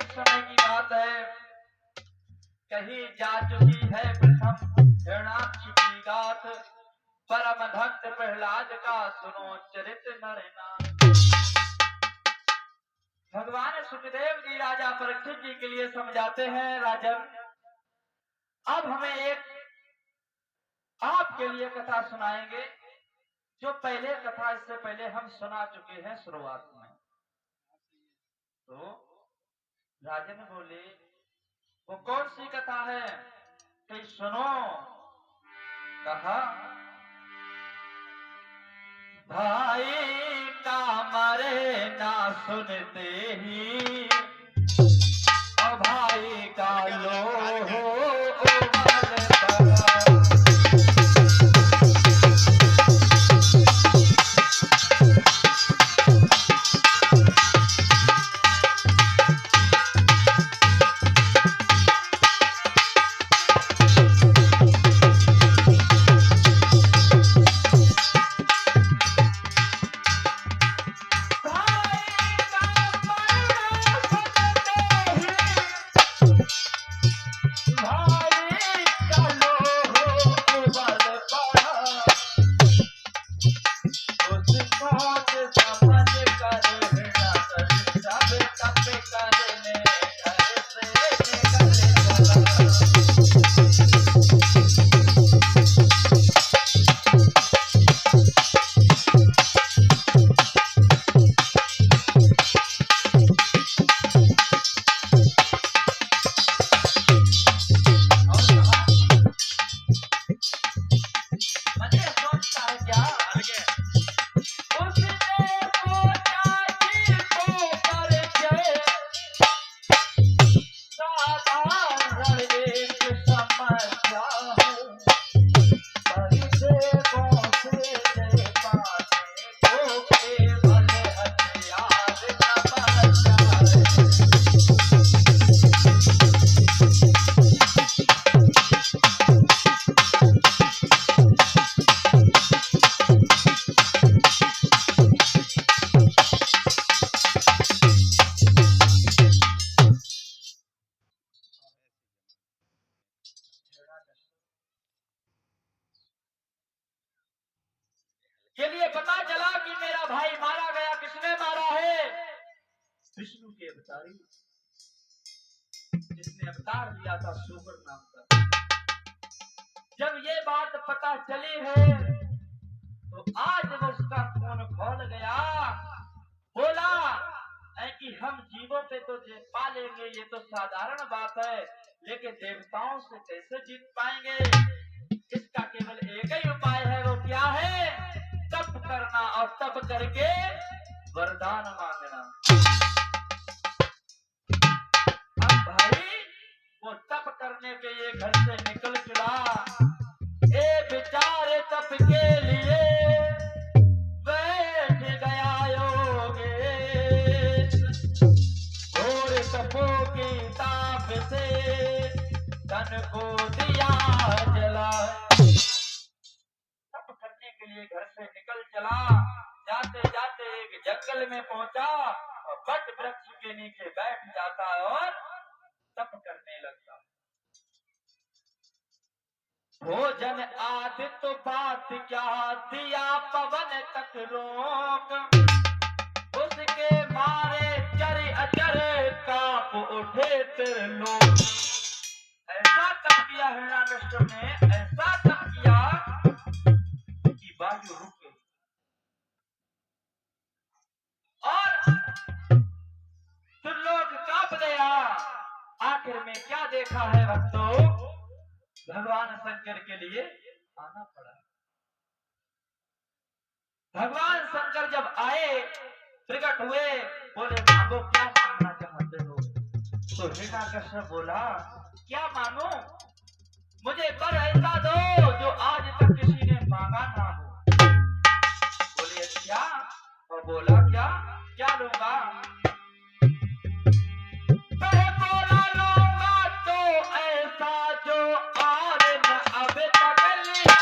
एक समय की बात है, कही जा चुकी है प्रथम हिरणाक्ष की गाथ। परम भक्त प्रहलाद का सुनो चरित नरनाथ। भगवान सुखदेव जी राजा परीक्षित जी के लिए समझाते हैं, राजन अब हमें एक आपके लिए कथा सुनाएंगे, जो पहले कथा इससे पहले हम सुना चुके हैं शुरुआत में। तो राजन बोले वो कौन सी कथा है कि सुनो। कहा भाई का मरे ना सुनते ही और भाई का लो के लिए पता चला कि मेरा भाई मारा गया। किसने मारा है? विष्णु के अवतारी, जिसने अवतार लिया था सुपर नाम का। जब ये बात पता चली है तो आज वो उसका खून खोल गया। बोला कि हम जीवों पे तो जीत पा लेंगे, ये तो साधारण बात है, लेकिन देवताओं से कैसे जीत पाएंगे? इसका केवल एक ही उपाय है। वो क्या है? तप करना, और तप करके वरदान मांगना। अब भाई वो तप करने के लिए घर से निकल चला। ए बेचारे तप के लिए बैठ गया योगेश। घोर तपों की ताप से तन को दिया जला। के लिए घर से निकल चला। जाते जाते एक जंगल में पहुंचा और बट वृक्ष के नीचे बैठ जाता और तप करने लगता। भोजन आदि तो बात क्या, दिया पवन तक रोक। उसके मारे चर अचर कांप उठे त्रिलोक। ऐसा तप किया हिरण्यकश्यप ने, ऐसा तप किया वायु रुक गई। और त्रिलोक कांप गया। आखिर में क्या देखा है भक्तों? भगवान शंकर के लिए आना पड़ा। भगवान शंकर जब आए, प्रकट हुए, बोले मांगो, क्या मांगना चाहते हो? तो हिरण्यकश्यप बोला, क्या मांगो? मुझे वर ऐसा दो जो आज तक किसी ने मांगा ना हो। बोले क्या? और बोला क्या क्या लूंगा? बोला लूंगा तो ऐसा जो और न अब तक लिया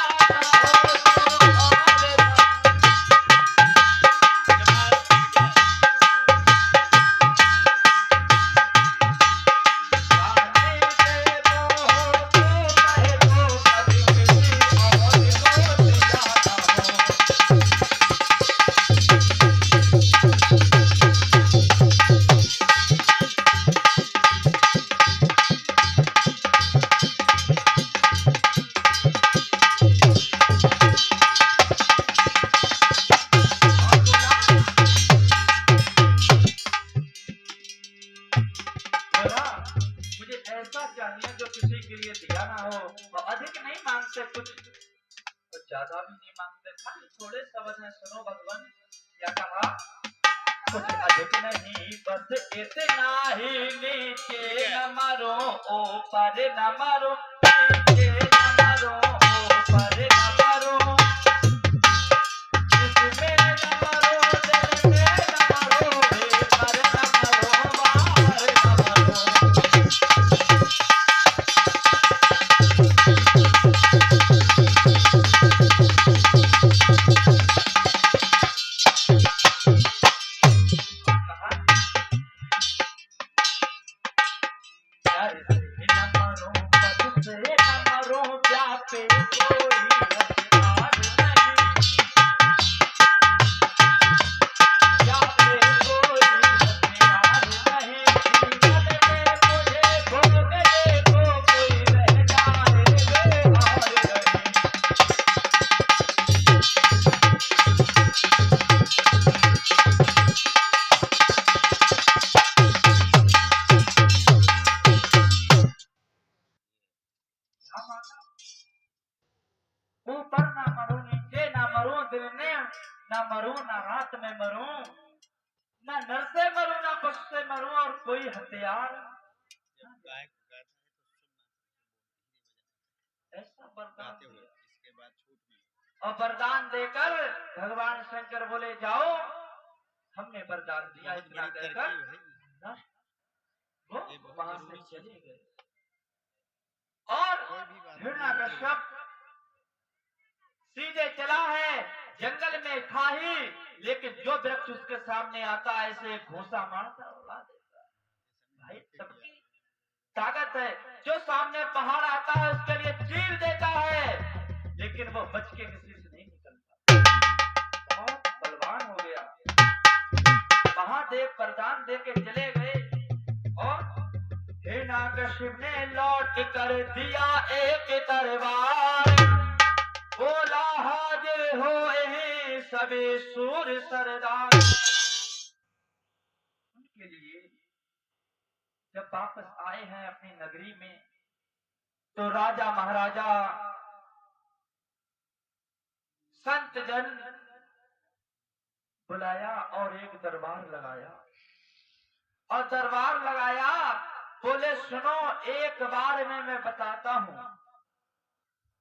ऐसा चाहिए जो किसी के लिए दिया ना हो। और अधिक नहीं मांगते, कुछ तो ज्यादा भी नहीं मांगते, खाली थोड़े शब्द में सुनो भगवान क्या कहा। कुछ अधिक नहीं बस इतना ही, नीचे न मरो ऊपर न मरो, नीचे न मरो ऊपर न मरो, इसमें न मरो दिल में न मरो, भीतर न मरो बाहर न मरो। प्यार से न मरो, पद से न मरो, प्यासे कोई हथियार नहीं, प्यासे कोई हथियार नहीं, जीवन में मुझे भोगने को कोई रह जाए बेहार रहे। क्या माना? ऊपर ना मरूं, नीचे ना मरूं, दिल में ना मरूं, ना रात में मरूं, ना नर से मरूं, ना पशु से मरूं, और कोई हथियार। ऐसा वरदान दिया। और वरदान देकर भगवान शंकर बोले जाओ, हमने वरदान दिया, इतना कहकर ना वो वहां से चले गए। और हिरण्यकश्यप सीधे चला है जंगल में था ही, लेकिन जो वृक्ष उसके सामने आता ऐसे घोंसा मारता उड़ा देता। भाई सबकी ताकत है, जो सामने पहाड़ आता है उसके लिए चीर देता है, लेकिन वो बच के किसी से नहीं निकलता, बहुत बलवान हो गया। महादेव वरदान दे के चले गए और हिरण्यकश्यप ने लौट कर दिया एक तलवार, बोला हाजिर हो सभी सूर सरदार। उनके लिए जब वापस आए हैं अपनी नगरी में, तो राजा महाराजा संत जन बुलाया और एक दरबार लगाया। और दरबार लगाया, बोले सुनो, एक बार में मैं बताता हूं,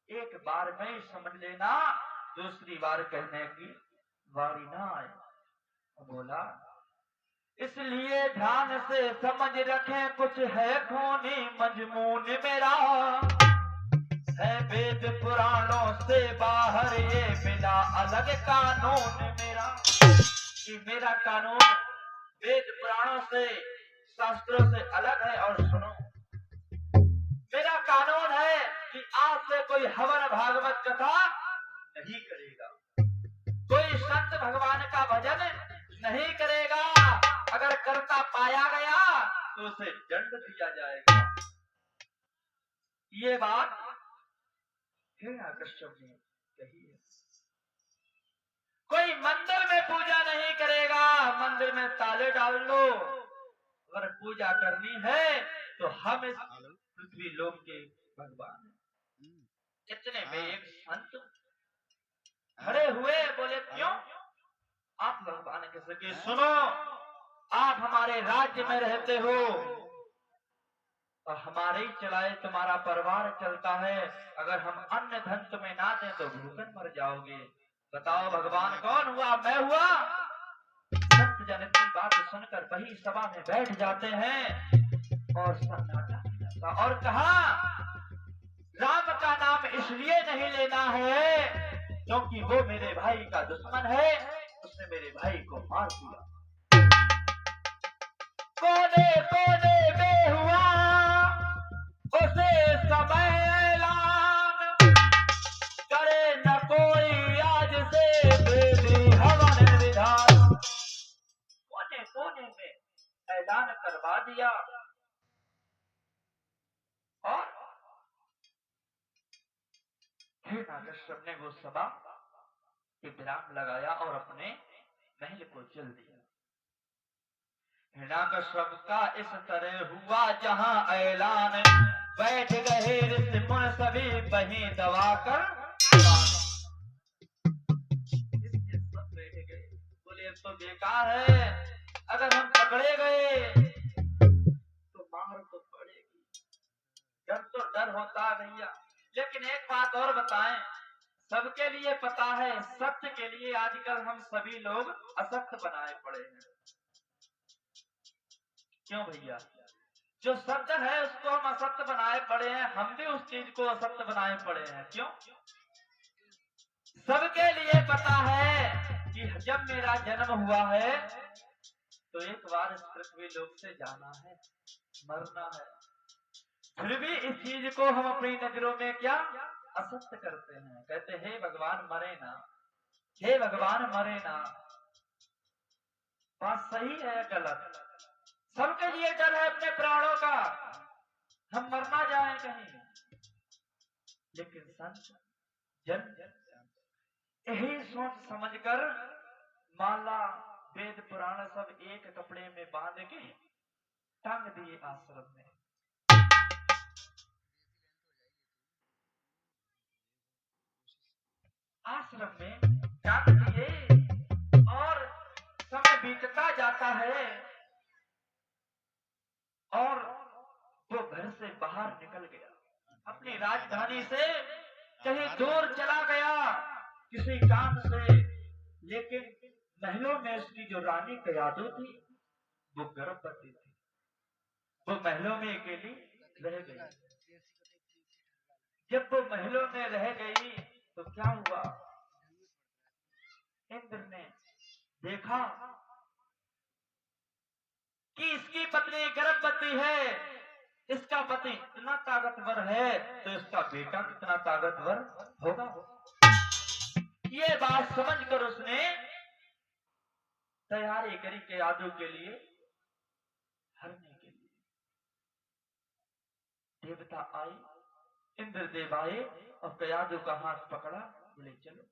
एक बार में ही समझ लेना, दूसरी बार कहने की बारी ना आए। बोला इसलिए ध्यान से समझ रखें, कुछ है खूनी मजमून मेरा, है वेद पुराणों से बाहर ये बिना अलग कानून मेरा, कि मेरा कानून वेद पुराणों से शास्त्रों से अलग है। और सुनो, मेरा कानून है कि आज से कोई हवन भागवत कथा नहीं करेगा, कोई संत भगवान का भजन नहीं करेगा, अगर करता पाया गया तो उसे दंड दिया जाएगा। ये बात हिरण्यकश्यप ने कही है। कोई मंदिर में पूजा नहीं करेगा, मंदिर में ताले डाल लो, अगर पूजा करनी है तो हम इस पृथ्वी लोक के भगवान हैं। इतने में एक संत खड़े हुए, बोले क्यों आप भगवान के सके, सुनो, आप हमारे राज्य में रहते हो और हमारे ही चलाए तुम्हारा परिवार चलता है, अगर हम अन्न धन तुम्हें ना दें तो भूखन मर जाओगे, बताओ भगवान कौन हुआ, मैं हुआ? संत जन इतनी बात सुनकर वही सभा में बैठ जाते हैं और सन्नाटा हो जाता, और कहा राम का नाम इसलिए नहीं लेना है क्योंकि वो मेरे भाई का दुश्मन है, उसने मेरे भाई को मार दिया। कोने कोने में हुआ उसे समय ऐलान, करे न कोई आज से बेदी हवन विधान। कोने कोने में ऐलान करवा दिया और हिरण्यकश्यप ने वो सभा के विराम लगाया और अपने महल को चल दिया। हिड़क सबका इस तरह हुआ जहां ऐलान, बैठ गए ऋषि मुनि सभी वहीं दबा कर। सब बैठ गए, बोले तो बेकार है, अगर हम पकड़े गए तो मार तो पड़ेगी। डर तो डर होता है भैया, लेकिन एक बात और बताएं, सबके लिए पता है सत्य के लिए आजकल हम सभी लोग असत्य बनाए पड़े हैं। क्यों भैया? जो सत्य है उसको हम असत्य बनाए पड़े हैं, हम भी उस चीज को असत्य बनाए पड़े हैं। क्यों? सबके लिए पता है कि जब मेरा जन्म हुआ है तो एक बार इस पृथ्वी लोक से जाना है, मरना है, फिर भी इस चीज को हम अपनी नजरों में क्या असत्य करते हैं। कहते हे भगवान मरे ना, हे भगवान मरे ना। बात सही है गलत? सबके लिए डर है अपने प्राणों का, हम मर ना जाए कहीं। लेकिन संत जन यही सोच समझकर माला वेद पुराण सब एक कपड़े में बांध के टांग दिए आश्रम में। आश्रम में टांग दिए और समय बीतता जाता है और वो घर से बाहर निकल गया, अपनी राजधानी से कहीं दूर चला गया किसी काम से। लेकिन महलों में उसकी जो रानी कयादू थी वो गर्भवती थी, वो महलों में अकेली रह गई। जब वो महलों में रह गई तो क्या हुआ, इंद्र ने देखा कि इसकी पत्नी गर्भवती है, इसका पति इतना ताकतवर है तो इसका बेटा कितना ताकतवर होगा। ये बात समझकर उसने तैयारी करी कयादू के लिए हरने के लिए। देवता आए, इंद्र देव आए और कयादू का हाथ पकड़ा, बोले चलो।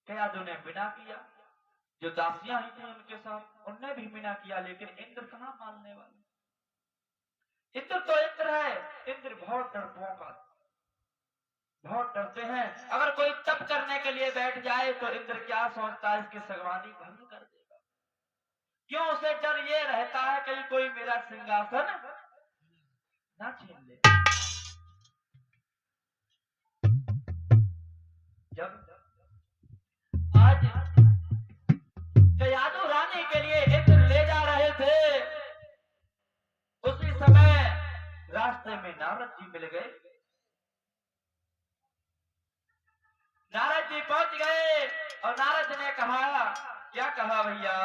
कयादू ने बिना किया, जो दासियां ही थी उनके साथ उनने भी बिना किया, लेकिन इंद्र कहां मानने वाले। इंद्र तो इंद्र है, इंद्र बहुत डरपोक, बहुत डरते हैं। अगर कोई तप करने के लिए बैठ जाए तो इंद्र क्या सोचता है, इसकी सगवानी भंग कर देगा। क्यों? उसे डर ये रहता है कहीं कोई मेरा सिंहासन ना छीन ले। जब आज कयादू रानी के लिए इंद्र ले जा रहे थे, उसी समय रास्ते में नारद जी मिल गए। नारद जी पहुंच गए और नारद ने कहा, क्या कहा भैया?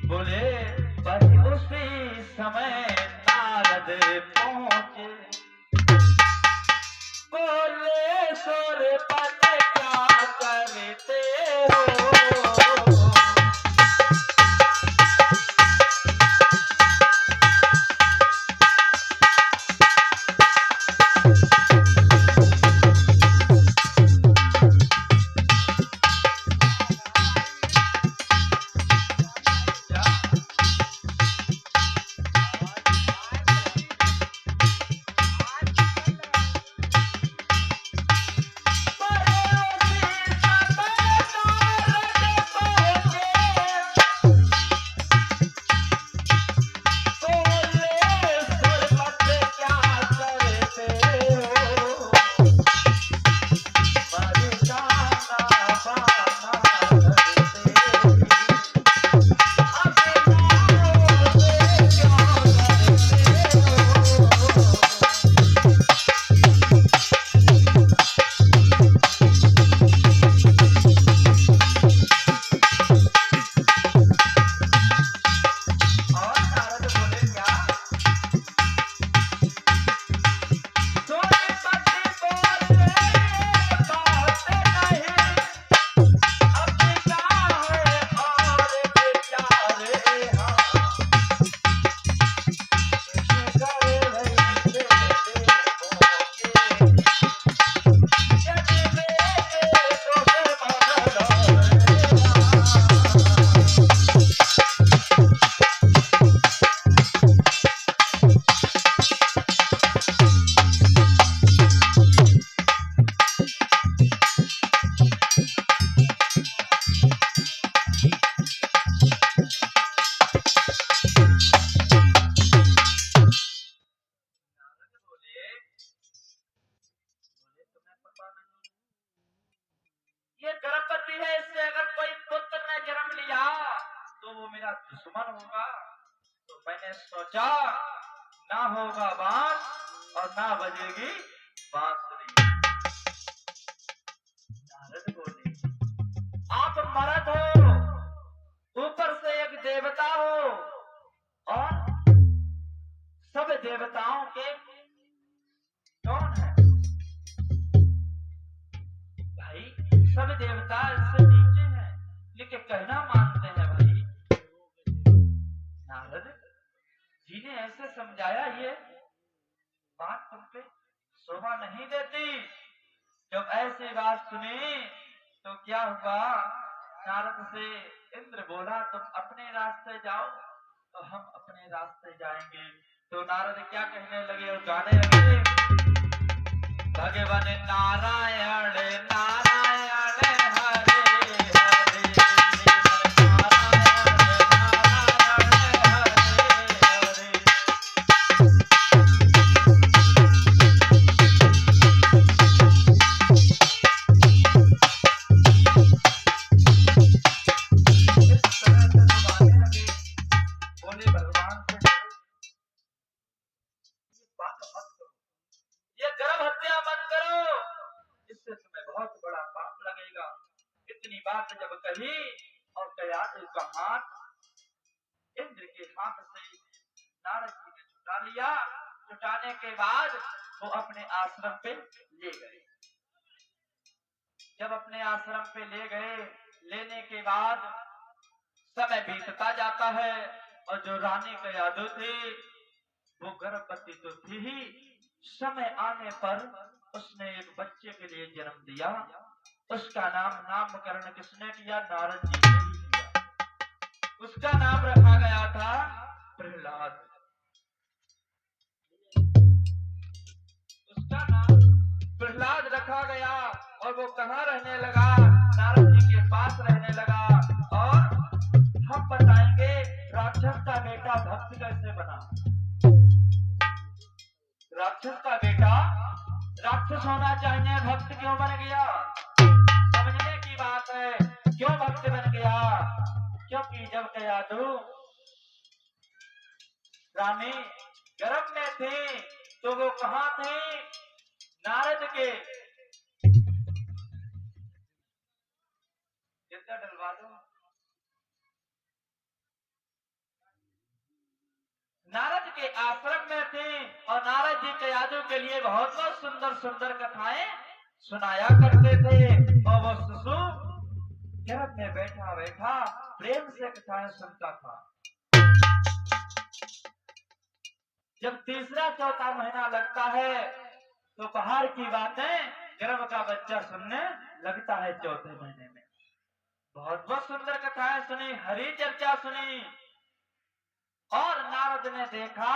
बोले बस उसी समय नारद पहुंचे, बोले सोरे पत क्या करते हो। तो वो मेरा दुश्मन होगा। तो मैंने सोचा ना होगा बांस और ना बजेगी बांसुरी। नारद बोले, आप मर्द हो, ऊपर से एक देवता हो, और सब देवताओं के कौन है भाई? सब देवता इससे नीचे हैं, लेकिन कहना मानते हैं भाई। नारद जी ने ऐसे समझाया, ये बात तुम पे शोभा नहीं देती। जब ऐसी बात सुनी तो क्या हुआ, नारद से इंद्र बोला, तुम अपने रास्ते जाओ तो हम अपने रास्ते जाएंगे। तो नारद क्या कहने लगे और गाने लगे, भगवान नारायण नारायण हरे हरे, नारायण नारायण हरे हरे। ये गर्भ हत्या मत करो, इससे तुम्हें बहुत बड़ा पाप लगेगा। इतनी बात जब कही और कयाधु का हाथ इंद्र के हाथ से नारद जी ने छुटा लिया। छुटाने के बाद वो अपने आश्रम पे ले गए। जब अपने आश्रम पे ले गए, लेने के बाद समय बीतता जाता है, और जो रानी कयाधु थी वो गर्भवती तो थी ही, समय आने पर उसने एक बच्चे के लिए जन्म दिया। उसका नामकरण किसने किया? नारद जी ने ही किया। उसका नाम रखा गया था प्रहलाद। उसका नाम प्रहलाद रखा गया, और वो कहाँ रहने लगा? नारद जी के पास रहने लगा। और हम बताएंगे राक्षस का बेटा भक्त कैसे बना। राक्षस का बेटा राक्षस होना चाहिए, भक्त क्यों बन गया? समझने की बात है, क्यों भक्त बन गया? क्योंकि जब कयाधु रानी गर्भ में थी तो वो कहाँ थी? नारद के जितना डलवा दो। नारद के आश्रम में थे, और नारद जी कयाधु के लिए बहुत बहुत सुंदर सुंदर कथाएं सुनाया करते थे। और वो शिशु गर्भ में बैठा बैठा प्रेम से कथाएं सुनता था। जब तीसरा चौथा महीना लगता है तो बाहर की बातें गर्भ का बच्चा सुनने लगता है। चौथे महीने में बहुत बहुत सुंदर कथाएं सुनी, हरी चर्चा सुनी, और नारद ने देखा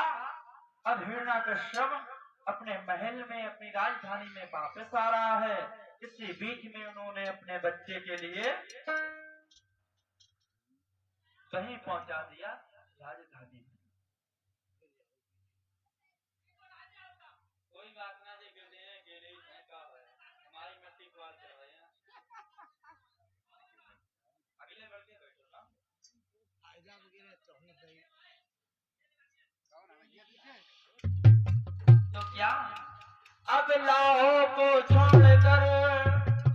अब हिरण्यकश्यप अपने महल में, अपनी राजधानी में वापस आ रहा है। इसी बीच में उन्होंने अपने बच्चे के लिए कहीं पहुंचा दिया, राजधानी में। कोई बात ना जी, हमारी मट्टी को अगले बढ़ते बैठो ना। तो क्या अब लाओ को छोड़कर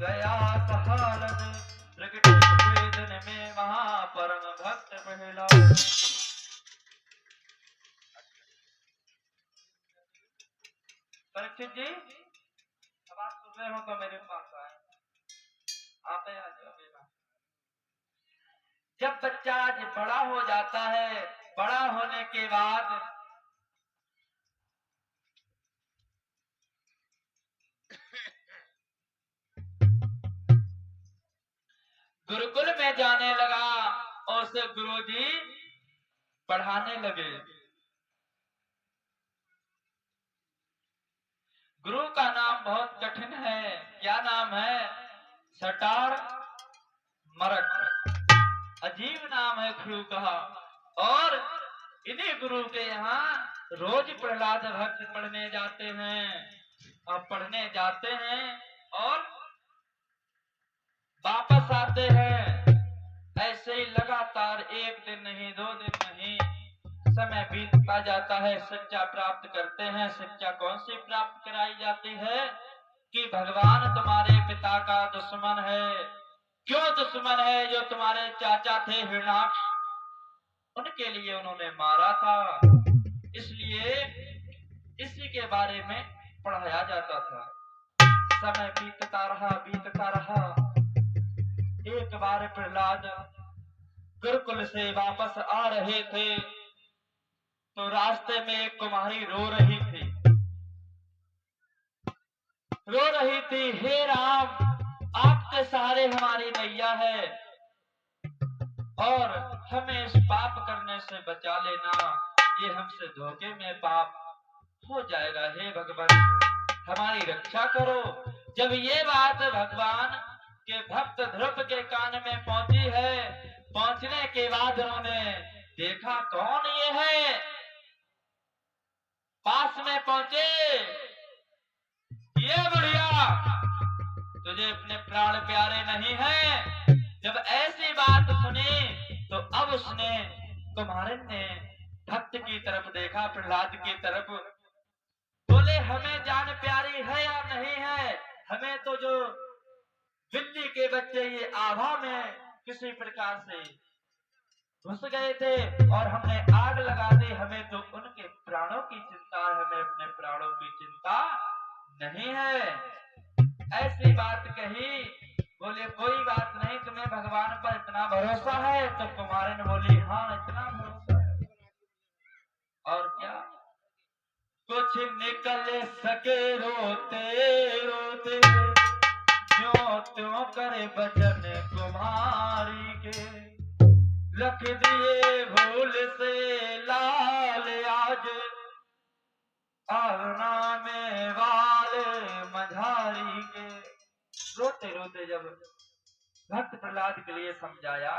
गया सहारन, प्रगट हुए दिन में महापरम भक्त प्रहलाद। परीक्षित जी, अब आप सुन रहे हो तो मेरे पास आए, आप आ जाओ। जब बच्चा आज बड़ा हो जाता है, बड़ा होने के बाद गुरुकुल में जाने लगा, और उसे गुरुजी पढ़ाने लगे। गुरु का नाम बहुत कठिन है। क्या नाम है? सटार मरक, अजीब नाम है गुरु का। और इन्हीं गुरु के यहाँ रोज प्रहलाद भक्त पढ़ने जाते हैं, और पढ़ने जाते हैं और वापस आते हैं। ऐसे ही लगातार एक दिन नहीं, 2 दिन नहीं, समय बीतता जाता है। शिक्षा प्राप्त करते हैं। शिक्षा कौन सी प्राप्त कराई जाती है कि भगवान तुम्हारे पिता का दुश्मन है। क्यों दुश्मन है? जो तुम्हारे चाचा थे हिरणाक्ष, उनके लिए उन्होंने मारा था, इसलिए इसी के बारे में पढ़ाया जाता था। समय बीतता रहा, बीतता रहा। एक बार प्रहलाद गुरुकुल से वापस आ रहे थे तो रास्ते में एक कुमारी रो रही थी, रो रही थी, हे राम, आपके सहारे हमारी नैया है और हमें इस पाप करने से बचा लेना, ये हमसे धोखे में पाप हो जाएगा। हे भगवान, हमारी रक्षा करो। जब ये बात भगवान के भक्त ध्रुव के कान में पहुंची है, पहुंचने के बाद उन्होंने देखा कौन ये है। पास में पहुंचे, ये बुढ़िया, तुझे अपने प्राण प्यारे नहीं है। जब ऐसी बात सुनी तो अब उसने, कुमारन ने भक्त की तरफ देखा, प्रहलाद की तरफ, बोले हमें जान प्यारी है या नहीं है? हमें तो जो बिल्ली के बच्चे ये आभा में किसी प्रकार से घुस गए थे और हमने आग लगा दी, हमें तो उनके प्राणों की चिंता है, हमें अपने प्राणों की चिंता नहीं है। ऐसी बात कही। बोले कोई बात नहीं, तुम्हें भगवान पर इतना भरोसा है? तो कुमारन बोली हाँ, इतना भरोसा है। और क्या? कुछ निकल सके रोते रोते, क्यों त्यों करे बचन कुमारी के, रख दिए भूल से लाल आज आलना में वाले मझारी के। रोते रोते जब भक्त प्रहलाद के लिए समझाया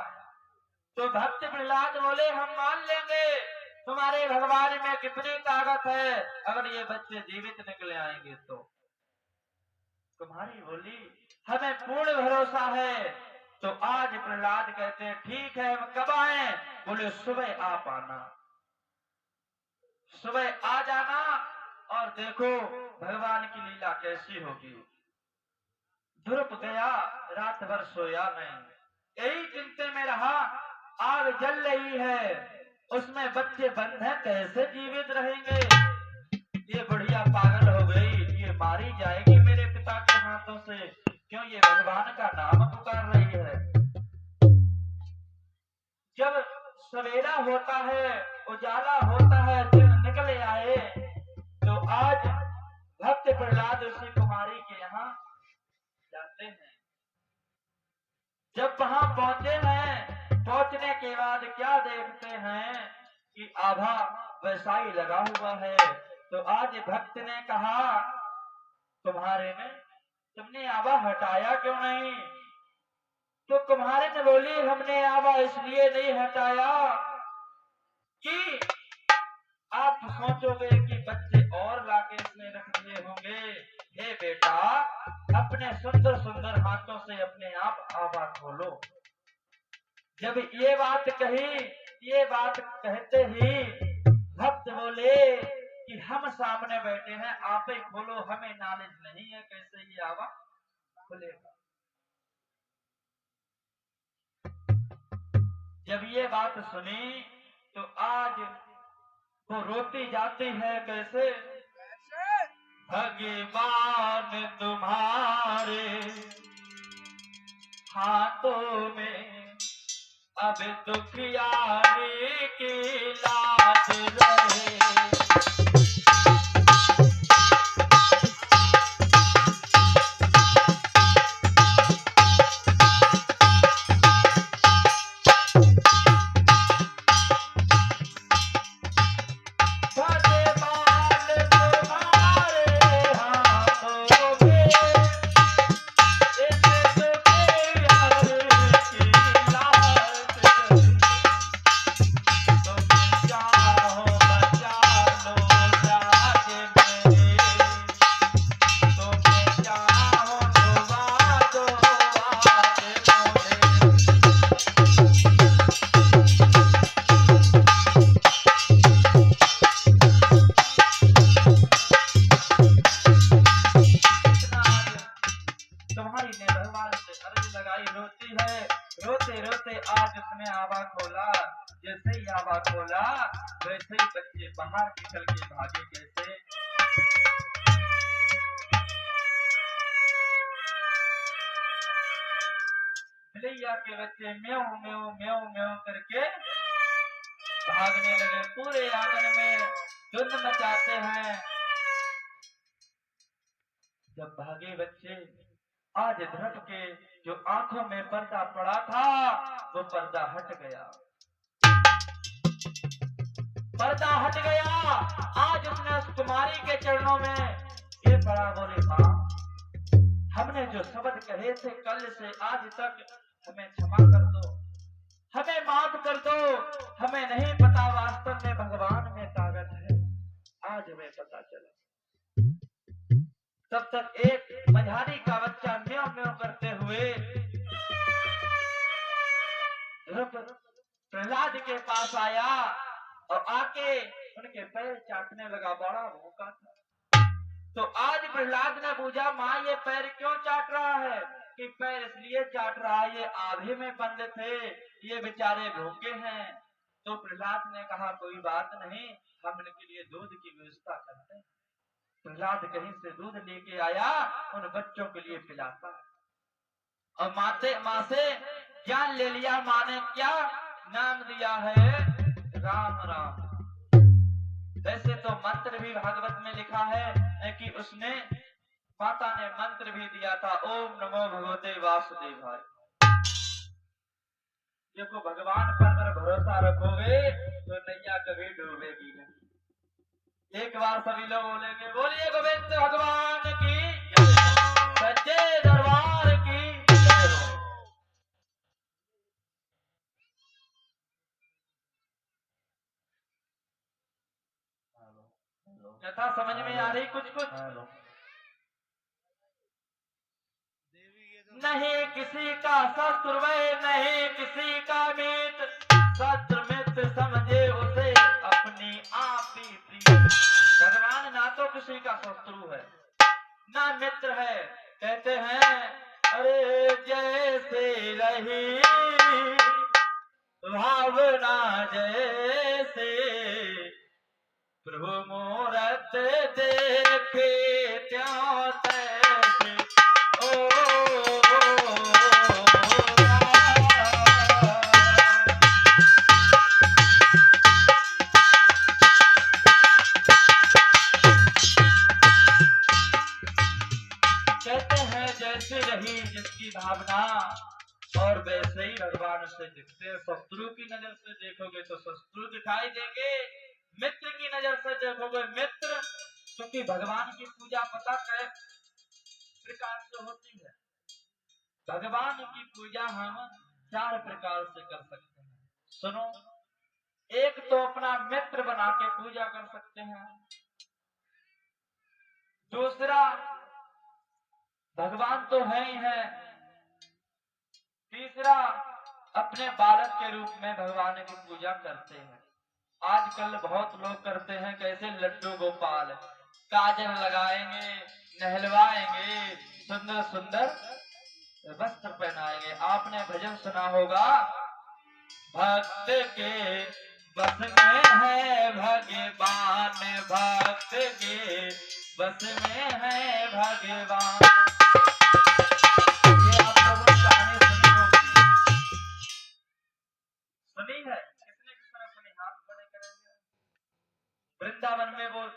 तो भक्त प्रहलाद बोले हम मान लेंगे, तुम्हारे भगवान में कितनी ताकत है, अगर ये बच्चे जीवित निकले आएंगे तो। तुम्हारी बोली हमें पूर्ण भरोसा है। तो आज प्रहलाद कहते हैं ठीक है, हम कब आए? बोले सुबह आप आना, सुबह आ जाना और देखो भगवान की लीला कैसी होगी। ध्रुव गया, रात भर सोया नहीं, यही चिंता में रहा, आग जल रही है, उसमें बच्चे बंद हैं, कैसे जीवित रहेंगे? ये बुढ़िया पागल हो गई, ये मारी जाएगी मेरे पिता के हाथों से। क्यों? ये भगवान का नाम पुकार रही है। जब सवेरा होता है, उजाला होता है, दिन निकले आए, तो आज भक्त प्रहलाद उसी कुमारी के यहाँ जाते हैं। जब वहां पहुंचे हैं, पहुंचने के बाद क्या देखते हैं कि आभा वैसा ही लगा हुआ है। तो आज भक्त ने कहा तुम्हारे में, तुमने आभा हटाया क्यों नहीं? तो कुम्हारे ने बोली हमने आभा इसलिए नहीं हटाया कि आप सोचोगे कि बच्चे और लाके इसने रख दिए होंगे। हे बेटा, अपने सुंदर सुंदर हाथों से अपने आप आभा खोलो। जब ये बात कही, ये बात कहते ही भक्त बोले कि हम सामने बैठे हैं, आप ही खोलो, हमें नॉलेज नहीं है कैसे ये आवा खुलेगा। जब ये बात सुनी तो आज वो रोती जाती है कैसे? भगवान तुम्हारे हाथों में अब दुखियारी की लाज रहे। में आवा खोला, जैसे ही आवा खोला वैसे ही बच्चे बाहर निकल के भागे। कैसे? भैया के बच्चे म्याऊ म्याऊ म्याऊ म्याऊ करके भागने लगे, पूरे आंगन में धुंध मचाते हैं। जब भागे बच्चे, आज ध्रुव के जो आंखों में पर्दा पड़ा था वो पर्दा हट गया, पर्दा हट गया। आज उसने उस कुमारी के चरणों में ये पड़ा, बोले माँ हमने जो शब्द कहे थे कल से आज तक, हमें क्षमा कर दो, हमें माफ कर दो। हमें नहीं पता वास्तव में भगवान में ताकत है, आज हमें पता चला। तब तक एक मझारी का बच्चा म्याऊ म्याऊ करते हुए प्रहलाद के पास आया और आके उनके पैर चाटने लगा, बड़ा भूखा था। तो आज प्रहलाद ने पूछा, माँ ये पैर क्यों चाट रहा है? कि पैर इसलिए चाट रहा है, ये आधे में बंद थे, ये बेचारे भूखे हैं। तो प्रहलाद ने कहा कोई बात नहीं, हम इनके लिए दूध की व्यवस्था करते हैं। प्रहलाद कहीं से दूध लेके आया, उन बच्चों के लिए पिलाता है। और माँ से ज्ञान ले लिया। माँ ने क्या नाम दिया है? राम राम। वैसे तो मंत्र भी भागवत में लिखा है कि उसने माता ने मंत्र भी दिया था, ओम नमो भगवते वासुदेवाय। देखो भगवान पर अगर भरोसा रखोगे तो नैया कभी डूबेगी नहीं। एक बार सभी लोग बोलेंगे, बोलिए गोविंद भगवान की, सच्चे दरबार की। कथा समझ में आ रही? कुछ नहीं किसी का शत्रु वह, नहीं किसी का मित्र, शत्रु मित्र समझे उसे अपनी आप ही प्रिय। भगवान ना तो किसी का शत्रु है ना मित्र है। कहते हैं अरे जैसे रही भावना जैसे, प्रभु मूरत देखे त्यों तैसे। ओ कहते हैं जैसे रही जिसकी भावना, और वैसे ही भगवान से दिखते हैं। शत्रु की नजर से देखोगे तो शत्रु दिखाई देंगे, मित्र की नजर से देखोगे मित्र। क्योंकि भगवान की पूजा पता कै प्रकार से होती है? भगवान की पूजा हम 4 प्रकार से कर सकते हैं। सुनो, एक तो अपना मित्र बना के पूजा कर सकते हैं। दूसरा, भगवान तो है ही है। तीसरा, अपने बालक के रूप में भगवान की पूजा करते हैं। आजकल बहुत लोग करते हैं, कैसे लड्डू गोपाल, काजल लगाएंगे, नहलवाएंगे, सुंदर सुंदर वस्त्र पहनाएंगे। आपने भजन सुना होगा, भक्त के बस में है भगवान, भक्त के बस में है भगवान। ये आप लोगों ने कहानी सुनी होगी, सुनी है? किसने किसने सुनी? हाथ खड़े करेंगे। वृंदावन में वो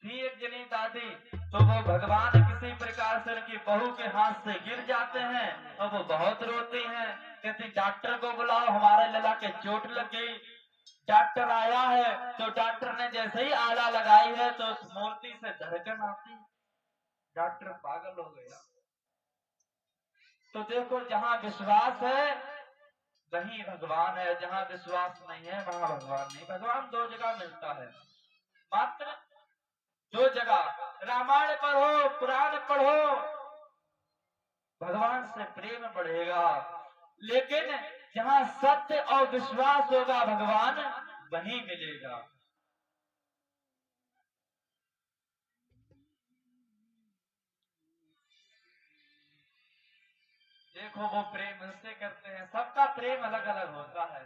थी एक जनी दादी, तो वो भगवान किसी प्रकार से उनकी बहू के हाथ से गिर जाते हैं और वो बहुत रोती हैं। कहती डॉक्टर को बुलाओ, हमारे लला के चोट लग गई। डॉक्टर आया है तो डॉक्टर ने जैसे ही आला लगाई है तो उस मूर्ति से धड़कन आती, डॉक्टर पागल हो गया। तो देखो जहां विश्वास है वहीं भगवान है, जहां विश्वास नहीं है वहां भगवान नहीं। भगवान 2 जगह मिलता है, मात्र 2 जगह। रामायण पढ़ो, पुराण पढ़ो, भगवान से प्रेम बढ़ेगा। लेकिन जहां सत्य और विश्वास होगा भगवान वहीं मिलेगा। देखो वो प्रेम उससे करते हैं, सबका प्रेम अलग अलग होता है।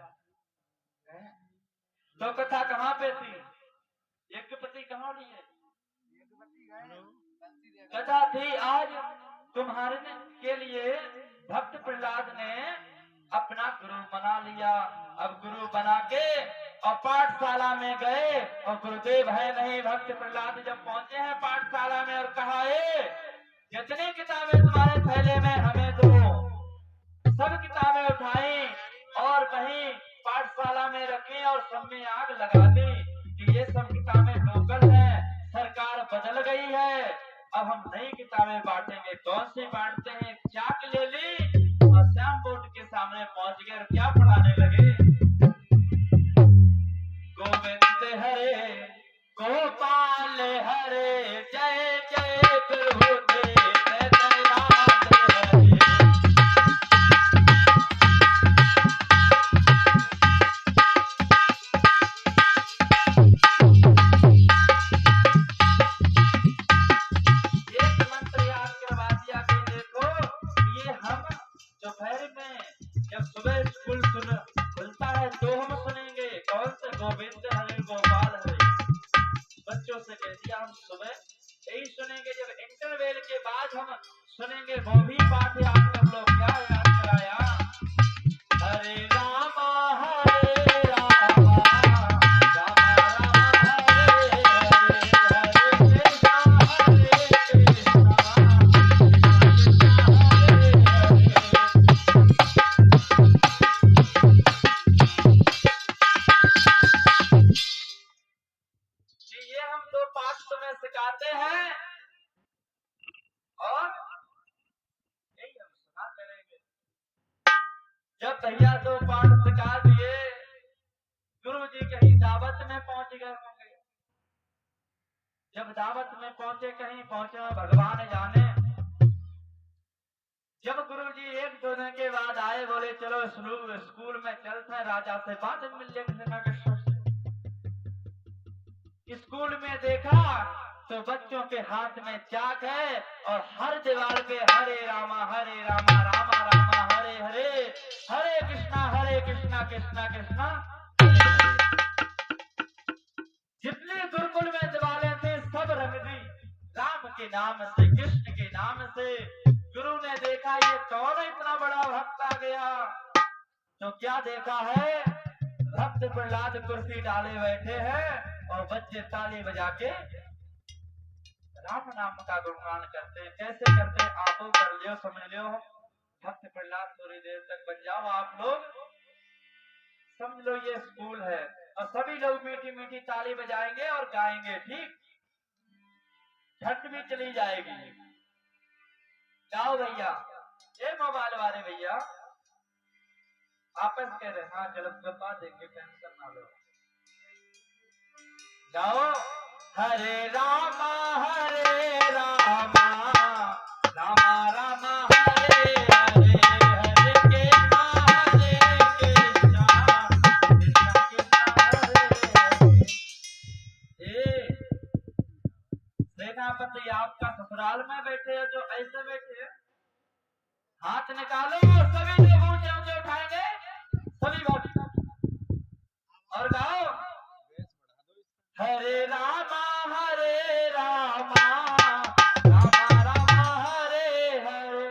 तो कथा कहाँ पे थी, एक पति कहाँ लिए, कथा थी आज तुम्हारे के लिए भक्त प्रहलाद ने अपना गुरु बना लिया। अब गुरु बना के और पाठशाला में गए और गुरुदेव है नहीं, भक्त प्रहलाद जब पहुंचे हैं पाठशाला में और कहा है जितनी किताबें तुम्हारे थैले में हमें दो। सब किताबें उठाई और वहीं पाठशाला में रखी और सब में आग लगा दी कि ये सब किताबें लोकल हैं, सरकार बदल गई है, अब हम नई किताबें बांटेंगे। कौन सी बांटते हैं, चाक ले ली और श्याम बोर्ड के सामने पहुंच गए और क्या पढ़ाने लगे, गोविंद हरे गोपाल हरे जय जय प्रभु सुनेंगे। वो भी पाठ याद कर लो, क्या याद कराया, हरे रामा हरे रामा रामा रामा हरे हरे हरे कृष्णा हरे कृष्णा ये हम दो पाठ तुम्हें सिखाते हैं और जब भैया दो पाठ सिखा दिए, गुरु जी कहीं दावत में पहुंच गए होंगे। जब दावत में पहुंचे, कहीं पहुंचे भगवान जाने। जब गुरु जी एक दो दिन के बाद आए, बोले चलो स्कूल में चलते हैं, राजा से बात मिल जाएगी। स्कूल में देखा तो बच्चों के हाथ में चाक है और हर दीवार पे हरे रामा रामा रामा हरे हरे हरे कृष्णा कृष्णा कृष्णा। जितने गुरुकुल में दीवारें थे सब रंग दी राम के नाम से, कृष्ण के नाम से। गुरु ने देखा ये कौन इतना बड़ा भक्त आ गया, तो क्या देखा है, भक्त प्रहलाद कुर्सी डाले बैठे हैं और बच्चे ताली बजा के राम नाम का गुणगान करते हैं। कैसे करते हैं, आपो कर लियो, समझ लियो। भक्त प्रहलाद थोड़ी देर तक बन जाओ आप लोग, समझ लो ये स्कूल है और सभी लोग मीठी मीठी ताली बजाएंगे और गाएंगे, ठीक, झट भी चली जाएगी। गाओ भैया, ये मोबाइल वाले भैया आपस कह रहे, हाँ चलो बता देंगे, टेंशन ना लो। गाओ, हरे रामा रामा रामा हरे हरे हरे कृष्णा हरे कृष्णा कृष्णा कृष्णा हरे हरे। सेनापति आपका ससुराल में बैठे हैं, जो ऐसे बैठे हैं, हाथ निकालो, सभी लोग ऊंचे ऊंचे उठाएंगे, सभी बात और गाओ, हरे रामा रामा रामा हरे हरे।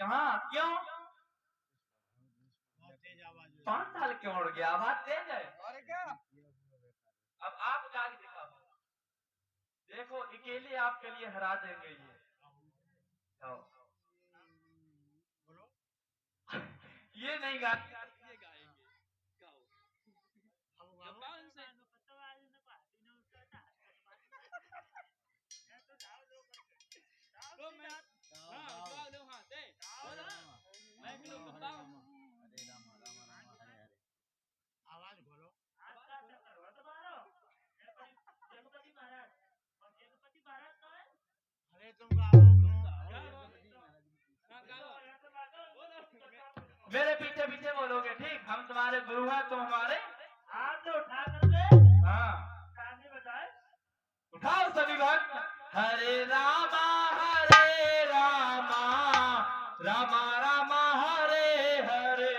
कहाँ, क्यों 5 साल क्यों उड़ गया, आवाज तेज है। अब आप गा के दिखाओ, देखो अकेले आपके लिए हरा देंगे ये। ये नहीं गा, आवाज खोलो। अरे तुम मेरे पीछे पीछे बोलोगे, ठीक, हम तुम्हारे गुरु हैं, तुम हमारे हाथ उठा कर दे। हाँ, बताए उठाओ सभी भक्त, हरे रामा रामा रामा हरे हरे,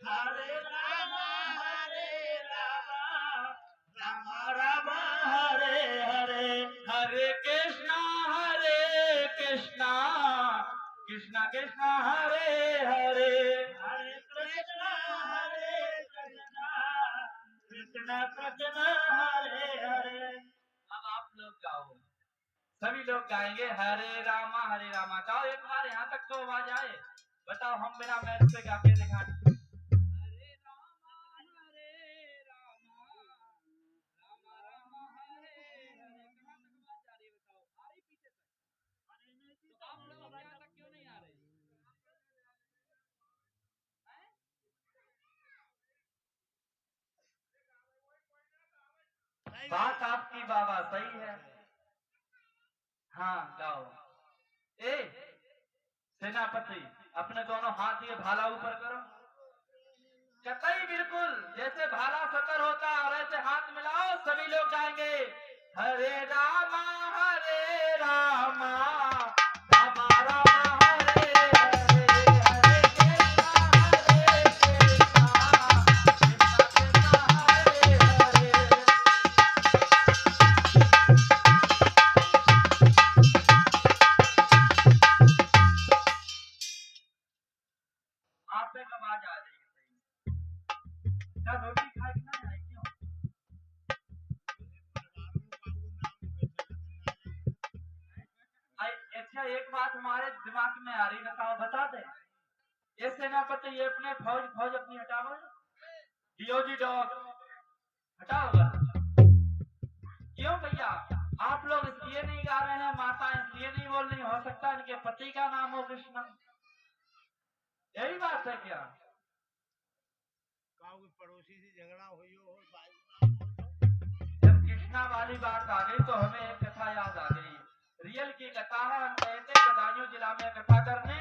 हरे रामा रामा रामा हरे हरे, हरे कृष्णा कृष्णा कृष्णा हरे हरे, हरे कृष्ण कृष्ण कृष्ण हरे हरे। अब आप लोग गाओ, सभी लोग गाएंगे हरे रामा गाओ एक बार, यहाँ तक तो आवाज आए। बताओ, हम बिना मैच से गा के दिखाएं। हरे रामा रामा रामा हरे हरे, कहाँ तक आवाज जा रही है बताओ, आ रही पीछे तक? तो आप लोग अब यहाँ तक क्यों नहीं आ रहे हैं? बात आपकी बाबा सही है। हाँ गाओ। ए सेनापति, अपने दोनों हाथ ये भाला ऊपर करो, कतई बिल्कुल जैसे भाला सतर होता है और ऐसे हाथ मिलाओ, सभी लोग गाएंगे हरे रामा रामा रामा हरे हरे, हरे कृष्णा कृष्णा कृष्णा हरे हरे। आप पे कब आ जा रही है? क्या रोटी खाई कि नहीं आई क्यों? अच्छा एक बात हमारे दिमाग में आ रही, बताओ बता दे। ये सेनापति, ये अपने फौज अपनी हटाओ, डीओजी डॉग हटाओ। क्यों भैया, आप लोग इसलिए नहीं गा रहे हैं, माता इसलिए नहीं बोल रही, हो सकता है इनके पति का नाम हो कृष्ण, यही बात है क्या? पड़ोसी से झगड़ा हुई हो, जब कृष्णा वाली बात आ गई तो हमें एक कथा याद आ गई, रियल की कथा है। हम गए थे बदायूं जिला में कथा करने,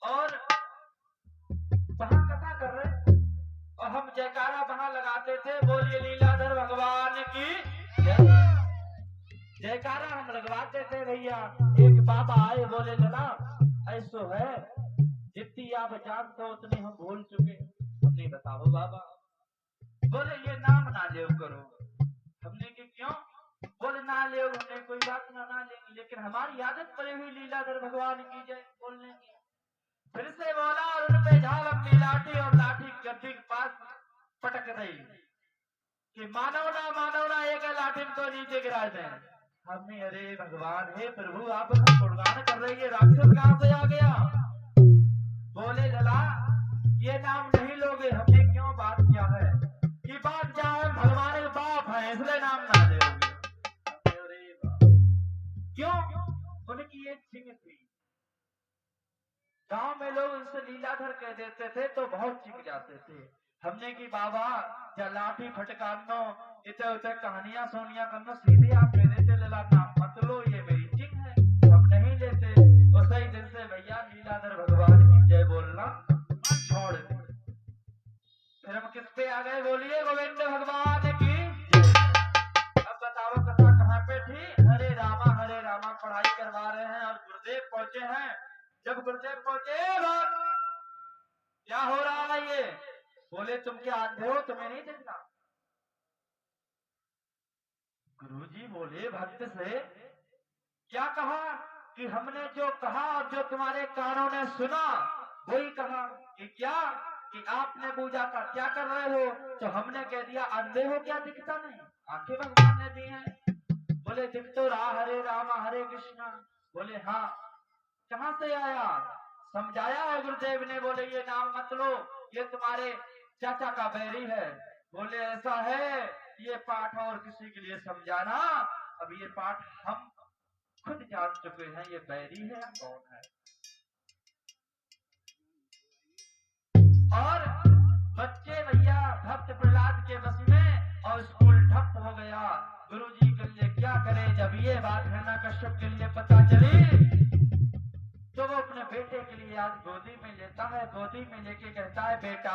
और वहां कथा कर रहे और हम जयकारा वहां लगाते थे, बोलिए लीलाधर भगवान की जय। जयकारा हम लगवाते थे भैया। एक बाबा आए, बोले जनाब ऐसो है, जितनी आप जानते हो उतनी हम भूल चुके, हमने बताओ बाबा। बोले ये नाम ना ले करो। हमने कि क्यों? बोले ना ले, हमने कोई बात ना लेंगे, लेकिन हमारी आदत पड़ी हुई लीलाधर भगवान की जय बोलने की। फिर से बोला और उन पे झाल अपनी लाठी, और लाठी गड्ढी के पास पटक रही कि मानव ना एक लाठी को नीचे गिरा दें। हमने अरे भगवान, हे प्रभु, आप गुणगान कर रही है, राक्षस कहां से आ गया? बोले लला ये नाम नहीं लोगे। हमने क्यों? बात क्या है कि बात क्या है, भगवान के बाप है इसलिए नाम ना लोगे। अरे क्यों? उनकी एक चिंग थी, गांव में लोग उनसे लीलाधर कह देते थे तो बहुत चिक जाते थे। हमने की बाबा या लाठी फटकानो, इतने उतने कहानियां सोनिया करनो, सीधे आप कह देते लला नाम मत लो, ये मेरी चिक है, हम नहीं लेते। और सही दिन से भैया लीलाधर भगवान की जय बोलना छोड़ दे। फिर हम किस पे आ गए? बोलिए गोविंद भगवान की जय। अब बताओ कथा कहाँ पे थी? हरे रामा पढ़ाई करवा रहे हैं और गुरुदेव पहुंचे हैं। जब गुरुदेव पहुंचे, क्या हो रहा है ये? बोले तुम क्या अंधे हो, तुम्हें नहीं दिखता? गुरुजी बोले भक्त से, क्या कहा? कि हमने जो कहा और जो तुम्हारे कानों ने सुना वही कहा। कि क्या? कि आपने पूजा का क्या कर रहे हो? तो हमने कह दिया अंधे हो क्या, दिखता नहीं? आंखें भगवान ने दी हैं। बोले दिख तो रहा, हरे रामा हरे कृष्णा। बोले हाँ, कहां से आया? समझाया है गुरुदेव ने। बोले ये नाम मत लो, ये तुम्हारे चाचा का बैरी है। बोले ऐसा है, ये पाठ और किसी के लिए समझाना, अब ये पाठ हम खुद जान चुके हैं, ये बैरी है कौन है। और बच्चे भैया भक्त प्रहलाद के बस में, और स्कूल ठप हो गया। गुरुजी के लिए क्या करे? जब ये बात हिरण्यकश्यप के लिए पता चली तो वो अपने बेटे के लिए आज गोदी में लेता है, गोदी में लेके कहता है बेटा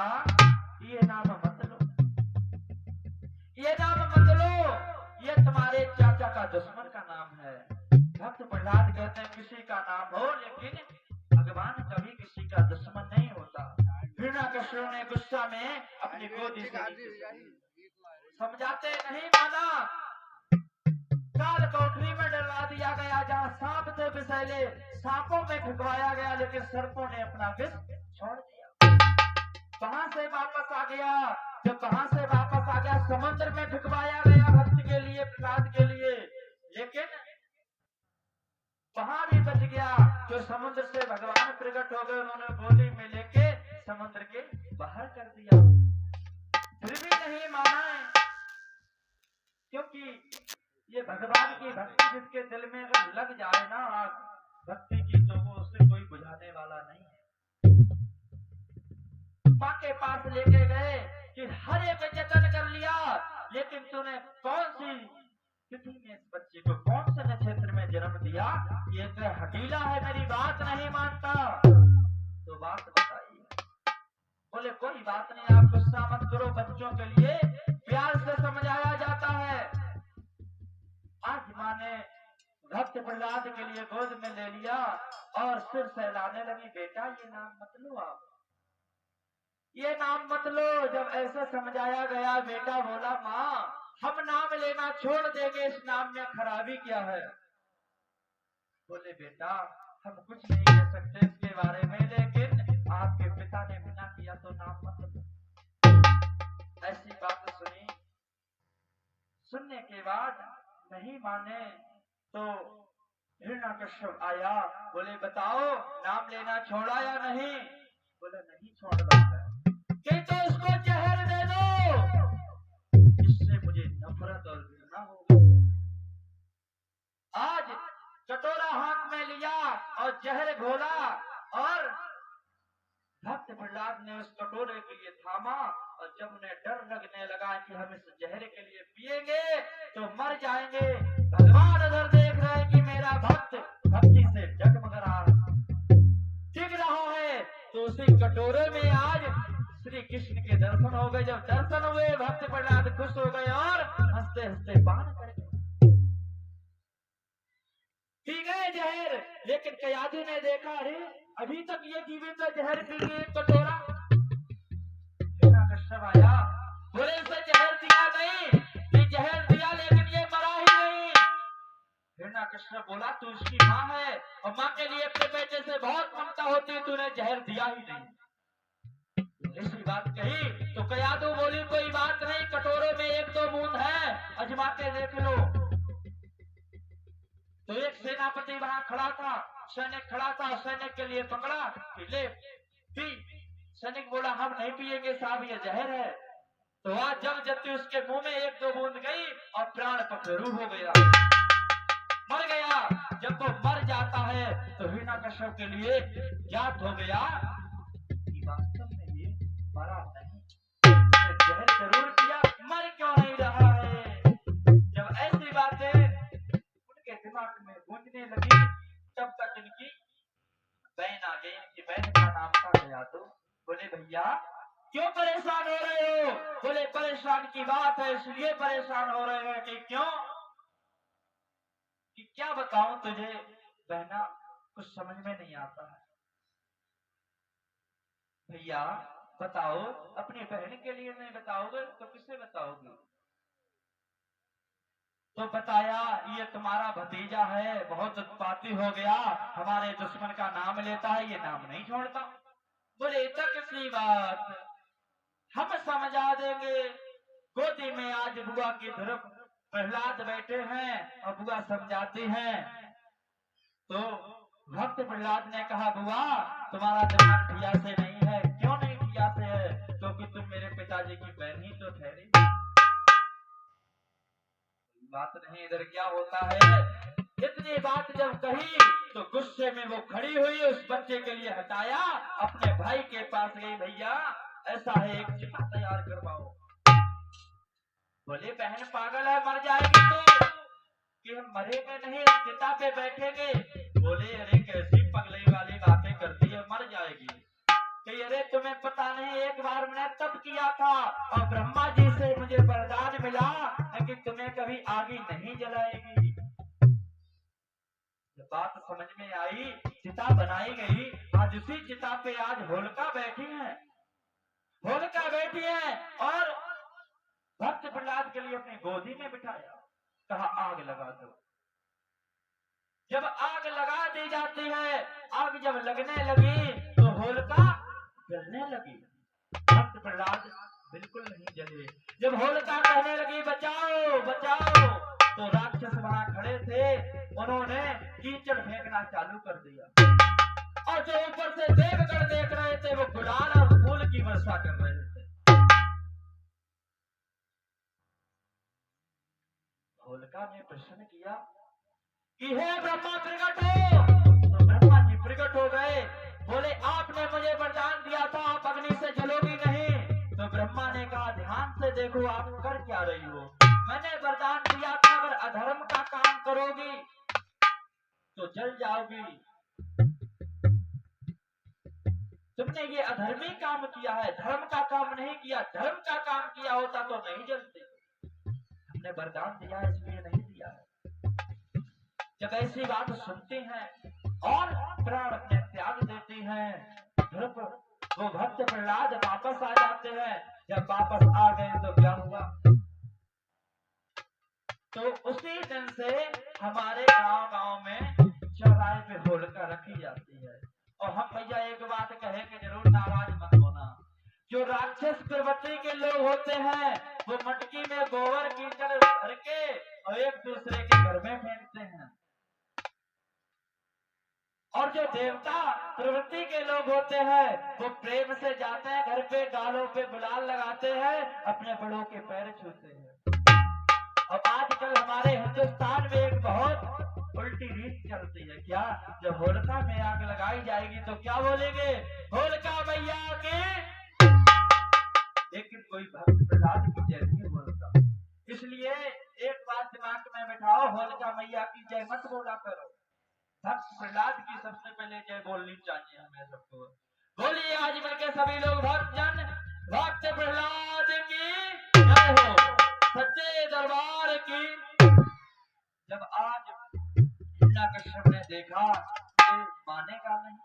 ये नाम मत लो, ये नाम मत लो, ये तुम्हारे चाचा का दुश्मन का नाम है। भक्त प्रहलाद कहते हैं किसी का नाम हो, लेकिन भगवान कभी किसी का दुश्मन नहीं होता। हिरण्यकश्यप ने गुस्सा में अपनी गोदी से समझाते नहीं माना, काल कोठरी में डलवा दिया गया, जहाँ सांप थे विषैले सांपों में भिगवाया गया, लेकिन सर्पों ने अपना विष छोड़ दिया। कहां से वापस आ गया? जब कहां से वापस आ गया, समुद्र में भिगवाया गया भक्त के लिए, प्रहलाद के लिए, लेकिन वहां भी बच गया। जो समुद्र से भगवान प्रकट हो गए, उन्होंने गोली में लेके समुद्र के बाहर कर दिया, फिर भी नहीं माना है, क्योंकि ये भगवान की भक्ति जिसके दिल में अगर लग जाए ना आग भक्ति की, तो वो उसे कोई बुझाने वाला नहीं है। माँ के पास लेके गए कि हर एक जतन कर लिया, लेकिन तूने कौन सी तिथि में इस बच्चे को, कौन से नक्षत्र में जन्म दिया? ये तो हकीला है, मेरी बात नहीं मानता। तो बात बताइए। बोले कोई बात नहीं, आप गुस्सा मत करो, बच्चों के लिए प्यार से समझाया जाता है। आज माँ ने भक्त प्रहलाद के लिए गोद में ले लिया और सिर सहलाने लगी, बेटा ये नाम मत लो, आप ये नाम मत लो। जब ऐसे समझाया गया, बेटा बोला माँ हम नाम लेना छोड़ देंगे, इस नाम में खराबी क्या है? बोले बेटा हम कुछ नहीं कह सकते इसके बारे में, लेकिन आपके पिता ने मना किया तो नाम मत लो। ऐसी बात सुनी, सुनने के बाद नहीं माने तो हिरण्यकश्यप आया, बोले बताओ नाम लेना छोड़ा या नहीं? बोले नहीं छोड़ रहा है। कि तो इसको जहर दे दो, इससे मुझे नफरत और घृणा हो गई। आज कटोरा हाथ में लिया और जहर घोला, और भक्त प्रहलाद ने उस कटोरे के लिए थामा, और जब उन्हें डर लगने लगा कि हम इस जहर के लिए पिएंगे तो मर जाएंगे, भगवान उधर देख रहे हैं कि मेरा भक्त भक्ति से जगमग रहा है, टिक रहा है, तो उसी कटोरे में आज श्री कृष्ण के दर्शन हो गए। जब दर्शन हुए भक्त प्रहलाद खुश हो गए और हंसते हंसते पान कर गए, पी गए जहर। लेकिन कयाधु ने देखा, अरे अभी तक ये जीवित जहर पी गए कटोरा। हिरण्यकश्यप आया, बोले इसे जहर दिया नहीं, ये जहर दिया लेकिन ये मरा ही नहीं। हिरण्यकश्यप बोला तू उसकी माँ है और माँ के लिए अपने बेटे से बहुत ममता होती है, तूने जहर दिया ही नहीं। ऐसी बात कही तो कयाधु बोली कोई बात नहीं, कटोरे में एक दो बूंद है, अजमा के देख लो। तो एक सेनापति वहां खड़ा था, सैनिक खड़ा था, सैनिक के लिए पकड़ा कि ले पी। सैनिक बोला हम नहीं पिएंगे साहब, ये जहर है। तो आज जब जबकि उसके मुंह में एक दो बूंद गई और प्राण पखेरु हो गया, मर गया। जब वो मर जाता है तो हिरण्यकश्यप के लिए ज्ञात हो गया कि वास्तव में ये मरा नहीं, जहर जरूर पिया, मर क्यों नहीं रहा है। जब ऐसी बातें उनके दिमाग में गूंजने लगी, तब तक इनकी बहन आ गई। इनकी बहन का नाम था कयाधु। बोले भैया क्यों परेशान हो रहे हो? बोले परेशान की बात है, इसलिए परेशान हो रहे हैं कि क्यों, कि क्या बताऊं तुझे बहना, कुछ समझ में नहीं आता है। भैया बताओ, अपनी बहन के लिए नहीं बताओगे तो किसे बताओगे? तो बताया ये तुम्हारा भतीजा है, बहुत उत्पाती हो गया, हमारे दुश्मन का नाम लेता है, ये नाम नहीं छोड़ता। बोले तक सी बात हम समझा देंगे। गोदी में आज बुआ की तरफ प्रहलाद बैठे हैं और बुआ समझाती हैं। तो भक्त प्रहलाद ने कहा बुआ तुम्हारा दिमाग ठिया से नहीं है। क्यों नहीं ठिया से है? क्योंकि तुम मेरे पिताजी की बहन ही तो ठहरी। बात नहीं, इधर क्या होता है। इतनी बात जब कही तो गुस्से में वो खड़ी हुई, उस बच्चे के लिए हटाया, अपने भाई के पास गई, भैया ऐसा है एक चिता तैयार करवाओ। बोले बहन पागल है, मर जाएगी तो, कि हम मरेंगे नहीं, चिता पे बैठेंगे। बोले अरे कैसी पगली वाली बातें करती है, मर जाएगी। कि अरे तुम्हें पता नहीं, एक बार मैंने तप किया था और ब्रह्मा जी से मुझे वरदान मिला है कि तुम्हें कभी आगी नहीं जलाएगी। जब बात समझ में आई, चिता बनाई गई। आज उसी चिता पे आज होलिका बैठी है, होलिका बैठी है और भक्त प्रहलाद के लिए अपनी गोदी में बिठाया, कहा आग लगा दो। जब आग लगा दी जाती है, आग जब लगने लगी तो होलिका जलने लगी। भक्त प्रहलाद बिल्कुल नहीं जले। जब होलिका कहने लगी बचाओ बचाओ, तो राक्षस वहां खड़े थे, उन्होंने कीचड़ फेंकना चालू कर दिया और जो ऊपर से देवगण देख रहे थे वो गुलाल और फूल की वर्षा कर रहे थे। होलिका ने प्रश्न किया कि हे ब्रह्मा प्रकट हो। तो ब्रह्मा जी प्रकट हो गए, बोले आपने मुझे वरदान दिया था आप अग्नि से जलोगी नहीं। तो ब्रह्मा ने कहा ध्यान से देखो आप कर क्या रही हो। मैंने वरदान दिया था अगर अधर्म का काम करोगी तो जल जाओगी। तुमने ये अधर्मी काम किया है, धर्म का काम नहीं किया। धर्म का काम किया होता तो नहीं जलते। हमने वरदान दिया है इसलिए नहीं दिया है। जब ऐसी बात सुनती हैं और प्राण अपने त्याग देती हैं, वो भक्त प्रहलाद वापस आ जाते हैं। जब वापस आ गए तो क्या हुआ, तो उसी दिन से हमारे गांव में चौराहे पे होलिका रखी जाती है। और हम भैया एक बात कहे कि जरूर नाराज मत होना, जो राक्षस प्रवृत्ति के लोग होते हैं वो मटकी में गोबर कीचड़ भर के और एक दूसरे के घर में फेंकते हैं, और जो देवता प्रवृत्ति के लोग होते हैं वो प्रेम से जाते हैं घर पे, गालों पे गुलाल लगाते हैं, अपने बड़ों के पैर छूते हैं। और आजकल हमारे हिंदुस्तान में एक बहुत उल्टी रीत चलती है, क्या जब होलिका में आग लगाई जाएगी तो क्या बोलेंगे, होलिका मैया की। लेकिन कोई भक्त प्रहलाद की जय नहीं बोलता। इसलिए एक बात दिमाग में बैठाओ, होलिका मैया की जय मत बोला करो, भक्त प्रहलाद की सबसे पहले जय बोलनी चाहिए हमें सबको। बोलिए आज मिलके सभी लोग भक्त जन भक्त प्रहलाद की जय हो, सच्चे दरबार की। जब आज हिरण्यकश्यप ने देखा तो मानेगा नहीं,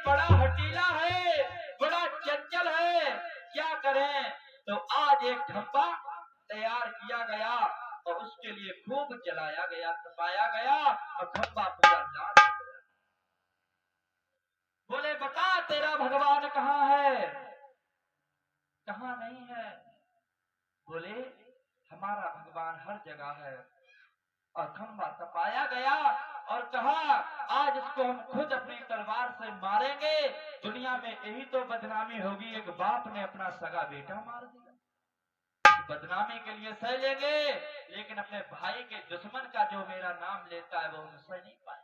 बड़ा हटीला है, बड़ा चंचल है, क्या करें। तो आज एक खंबा तैयार किया गया और उसके लिए खूब जलाया गया, तपाया गया और खंबा पूरा लाल हो गया। बोले बता तेरा भगवान कहाँ है, कहाँ नहीं है। बोले हमारा भगवान हर जगह है। और खंबा तपाया गया और कहा आज इसको हम खुद अपनी तलवार से मारेंगे। दुनिया में यही तो बदनामी होगी, एक बाप ने अपना सगा बेटा मार दिया। बदनामी के लिए सह लेंगे, लेकिन अपने भाई के दुश्मन का जो मेरा नाम लेता है वो हम सह नहीं पाए।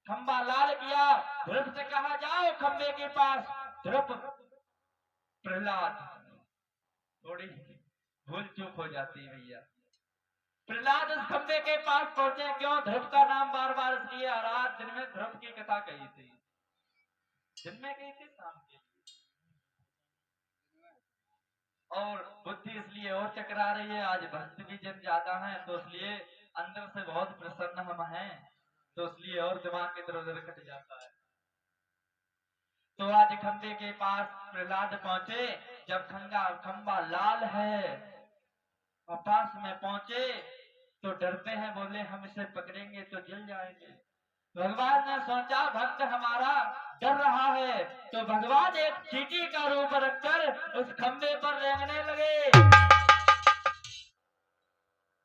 खंबा लाल किया, ध्रुव से कहा जाओ खंबे के पास। ध्रुव प्रहलाद, थोड़ी भूल चूक हो जाती है भैया। प्रहलाद उस खंबे के पास पहुंचे, क्यों ध्रुव का नाम बार बार इसलिए आ रहा। दिन में ध्रुव की कथा कही थी, दिन में कही थी, शाम के और बुद्धि इसलिए और चकरा रही है। आज भक्त भी जन ज्यादा है तो इसलिए अंदर से बहुत प्रसन्न हम हैं, तो इसलिए और दिमाग इधर उधर कट जाता है। तो आज खंबे के पास प्रहलाद पहुंचे। जब खंबा लाल है और पास में पहुंचे तो डरते हैं, बोले हम इसे पकड़ेंगे तो जल जाएंगे। भगवान ने सोचा भक्त हमारा डर रहा है, तो भगवान एक चींटी का रूप रखकर उस खंबे पर रेंगने लगे।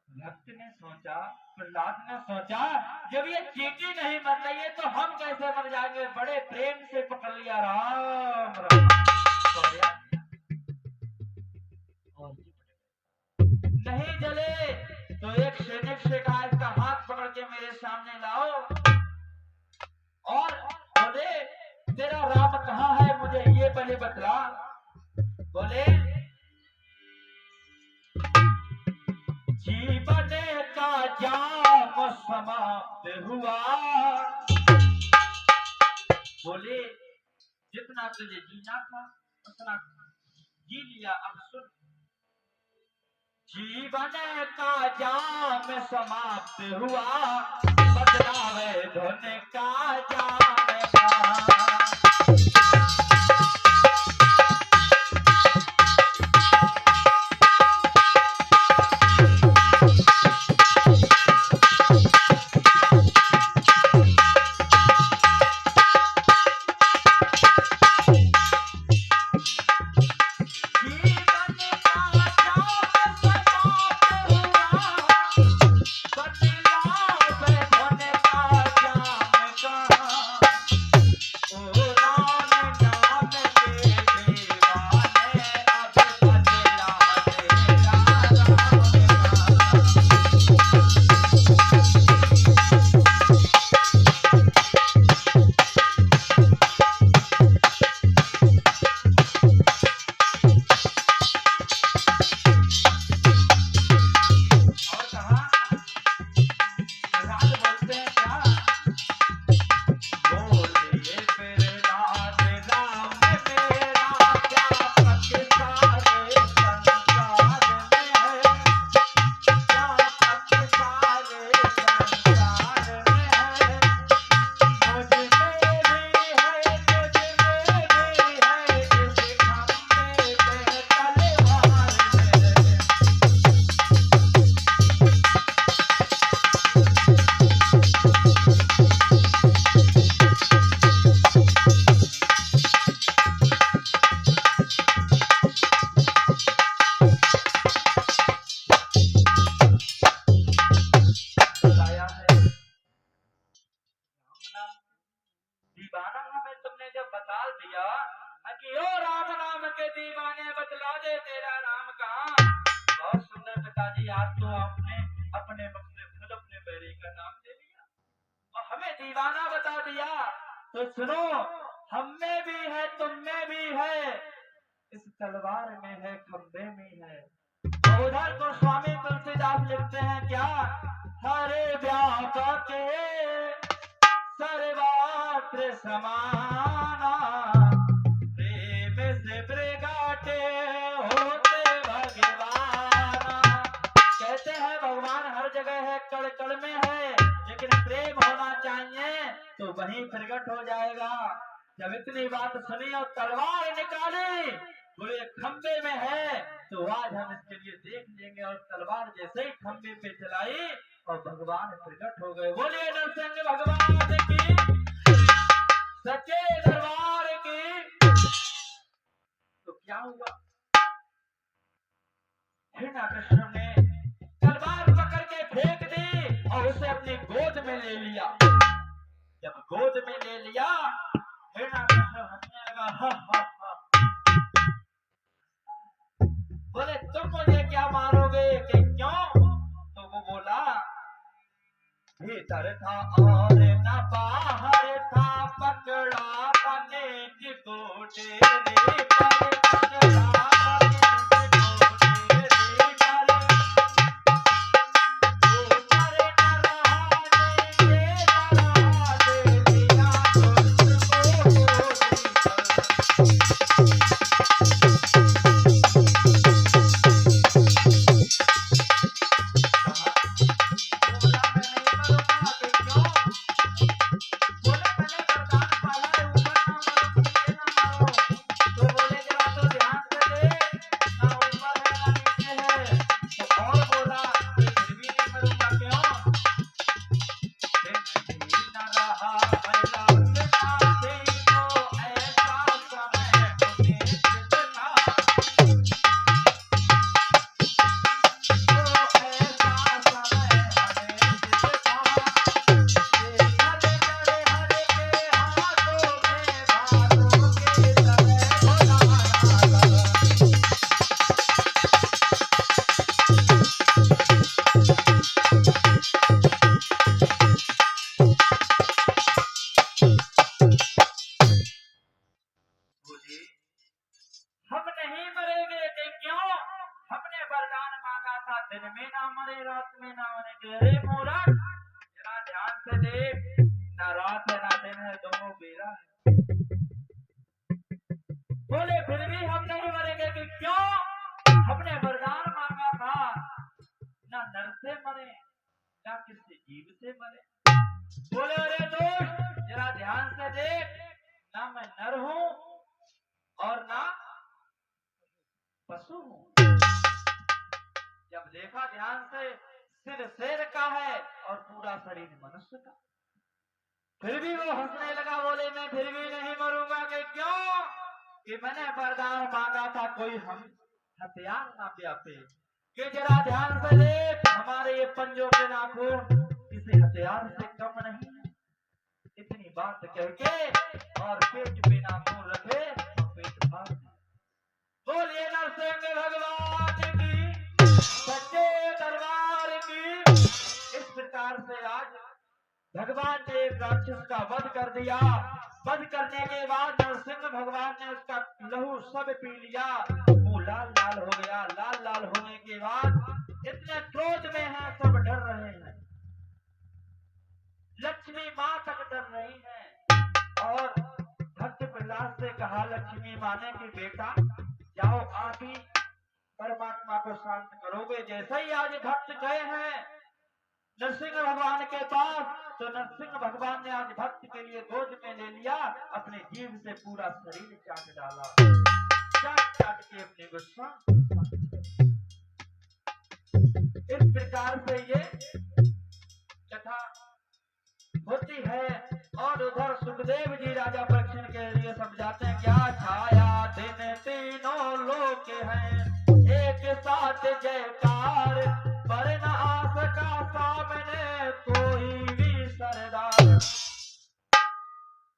भक्त ने सोचा, प्रहलाद ने सोचा जब ये चींटी नहीं मर रही है तो हम कैसे मर जाएंगे। बड़े प्रेम से पकड़ लिया, राम राम नहीं जले। तो एक सैनिक से कहा इसका हाथ पकड़ के मेरे सामने लाओ और बोले तेरा राम कहाँ है, मुझे ये पहले बतला। बोले जीवन का जाम समाप्त हुआ, बोले जितना तुझे जीना था उतना जी लिया, अब सुन। जीवन का जाम समाप्त हुआ, बदलावे धुन का जाम का। दीवाना हमें तुमने जब बता दिया कि ओ राम नाम के दीवाने बतला दे तेरा नाम कहाँ। बहुत सुंदर पिताजी, आज तो आपने अपने मुख से खुद अपने बैरी का नाम दे दिया और हमें दीवाना बता दिया। तो सुनो, हम में भी है तुम में भी है, इस तलवार में है खंबे में है। तो उधर को स्वामी तुलसीदास लिखते हैं क्या, हरे व्यापक के सर्वत्र समाना, प्रेम से प्रगटे होते भगवाना। कहते हैं भगवान हर जगह है, कण कण में है, लेकिन प्रेम होना चाहिए तो वहीं प्रगट हो जाएगा। जब इतनी बात सुनी और तलवार निकाली, बोले खंबे में है, तो आज हम इसके लिए देख लेंगे। और तलवार जैसे ही खंबे पे चलाई और भगवान प्रकट हो गए। बोलिए नरसिंह भगवान की, सच्चे दरबार की। तो क्या हुआ, हिरण्यकश्यप ने तलवार पकड़ के फेंक दी और उसे अपनी गोद में ले लिया। जब गोद में ले लिया, हिरण्यकश्यप हंसने लगा, हा हा हा। बोले तुम मुझे क्या मारोगे कि क्यों? तो वो बोला, भीतर था और न बाहर था, पकड़ा अनेक गोटे रे पर, पकड़ा अनेक गोटे रे पर, ऊपर न रहा नीचे न रहा, दे दिया तुझको गोदी दिन में ना मरे रात में ना मरे। अरे मूर्ख, जरा ध्यान से देख, ना रात है ना दिन है, दोनों बेरा गया है। बोले फिर भी हम नहीं मरेंगे कि क्यों? हमने वरदान मांगा था, ना नर से मरे ना किसी जीव से मरे। बोले अरे दोस्त जरा ध्यान से देख, ना मैं नर हूं और ना पशु हूं। जब देखा ध्यान से सिर शेर का है और पूरा शरीर मनुष्य का। फिर भी वो हंसने लगा, बोले मैं फिर भी नहीं मरूंगा कि क्यों? कि मैंने वरदान मांगा था कोई हम हथियार ना व्यापे। कि जरा ध्यान से देख, हमारे ये पंजों के नाखून किसी हथियार से कम नहीं है। इतनी बात कह के और पेट पे नाखून रखे और पेट फाड़ दिया। बोलिए नरसिंह भगवान की, सच्चे दरबार की। इस प्रकार से आज भगवान ने एक राक्षस का वध कर दिया। वध करने के बाद नरसिंह भगवान ने उसका लहू सब पी लिया, वो लाल लाल हो गया। लाल लाल होने के बाद इतने क्रोध में है, सब डर रहे हैं। लक्ष्मी माँ तक डर रही है और भक्त प्रहलाद से कहा लक्ष्मी माँ ने कि बेटा जाओ आप ही परमात्मा को शांत करोगे। जैसे ही आज भक्त गए हैं नरसिंह भगवान के पास, तो नरसिंह भगवान ने आज भक्त के लिए गोद में ले लिया, अपने जीव से पूरा शरीर चाट डाला, चाट चाट के अपने गुस्सा। इस प्रकार से ये कथा होती है। और उधर सुखदेव जी राजा परीक्षण के लिए समझाते हैं, क्या छाया दिन तीनों लोक हैं, एक साथ जयकार, पर न आ सका सामने कोई भी सरदार।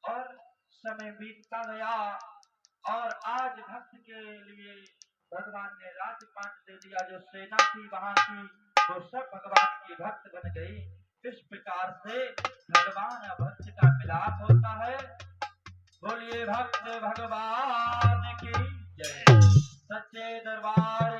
और समय बीतता गया और आज भक्त के लिए भगवान ने राजपाट दे दिया। जो सेना थी वहां की वो सब भगवान की भक्त बन गई। इस प्रकार से भगवान भक्त का मिलाप होता है। बोलिए भक्त भगवान की जय, सच्चे दरबार